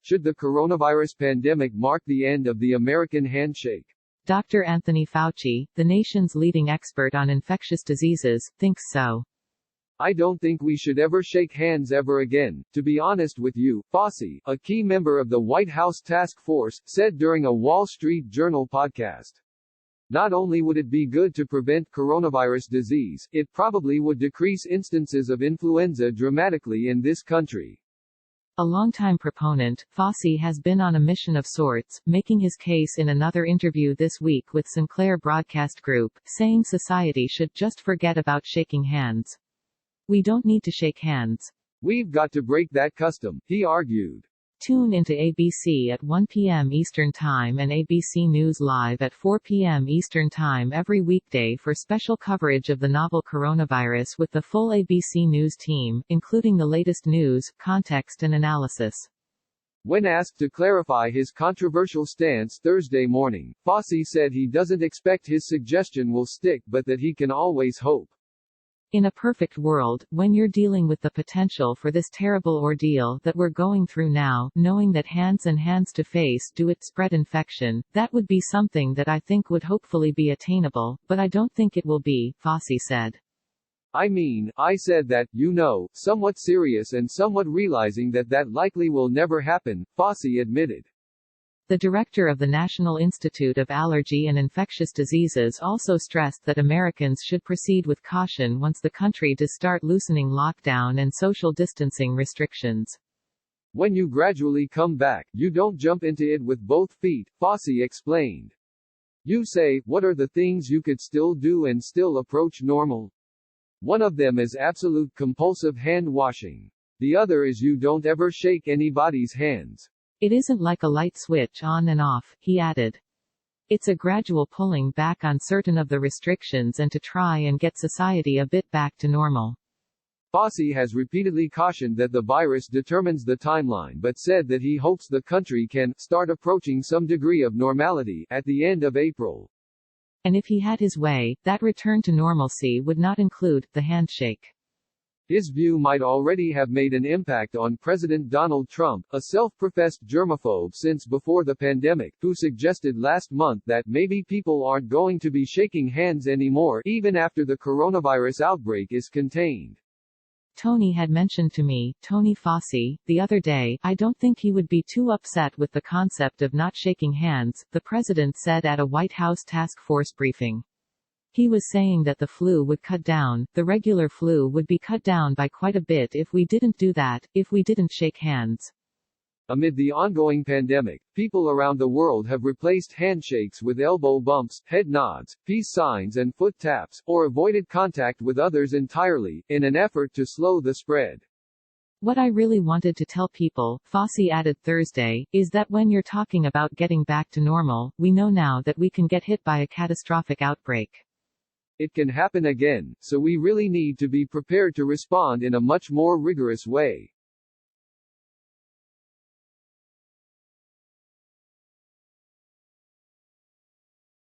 Should the coronavirus pandemic mark the end of the American handshake? Dr. Anthony Fauci, the nation's leading expert on infectious diseases, thinks so. I don't think we should ever shake hands ever again, to be honest with you, Fauci, a key member of the White House task force, said during a Wall Street Journal podcast. Not only would it be good to prevent coronavirus disease, it probably would decrease instances of influenza dramatically in this country. A longtime proponent, Fauci has been on a mission of sorts, making his case in another interview this week with Sinclair Broadcast Group, saying society should just forget about shaking hands. We don't need to shake hands. We've got to break that custom, he argued. Tune into ABC at 1 p.m. Eastern Time and ABC News Live at 4 p.m. Eastern Time every weekday for special coverage of the novel coronavirus with the full ABC News team, including the latest news, context and analysis. When asked to clarify his controversial stance Thursday morning, Fauci said he doesn't expect his suggestion will stick but that he can always hope. In a perfect world, when you're dealing with the potential for this terrible ordeal that we're going through now, knowing that hands and hands to face do it spread infection, that would be something that I think would hopefully be attainable, but I don't think it will be, Fauci said. I mean, I said that, somewhat serious and somewhat realizing that likely will never happen, Fauci admitted. The director of the National Institute of Allergy and Infectious Diseases also stressed that Americans should proceed with caution once the country does start loosening lockdown and social distancing restrictions. When you gradually come back, you don't jump into it with both feet, Fauci explained. You say, what are the things you could still do and still approach normal? One of them is absolute compulsive hand washing. The other is you don't ever shake anybody's hands. It isn't like a light switch on and off, he added. It's a gradual pulling back on certain of the restrictions and to try and get society a bit back to normal. Fauci has repeatedly cautioned that the virus determines the timeline but said that he hopes the country can start approaching some degree of normality at the end of April. And if he had his way, that return to normalcy would not include the handshake. His view might already have made an impact on President Donald Trump, a self-professed germaphobe since before the pandemic, who suggested last month that maybe people aren't going to be shaking hands anymore even after the coronavirus outbreak is contained. Tony had mentioned to me, Tony Fauci, the other day, I don't think he would be too upset with the concept of not shaking hands, the president said at a White House task force briefing. He was saying that the flu would cut down, the regular flu would be cut down by quite a bit if we didn't do that, if we didn't shake hands. Amid the ongoing pandemic, people around the world have replaced handshakes with elbow bumps, head nods, peace signs and foot taps, or avoided contact with others entirely, in an effort to slow the spread. What I really wanted to tell people, Fauci added Thursday, is that when you're talking about getting back to normal, we know now that we can get hit by a catastrophic outbreak. It can happen again, so we really need to be prepared to respond in a much more rigorous way.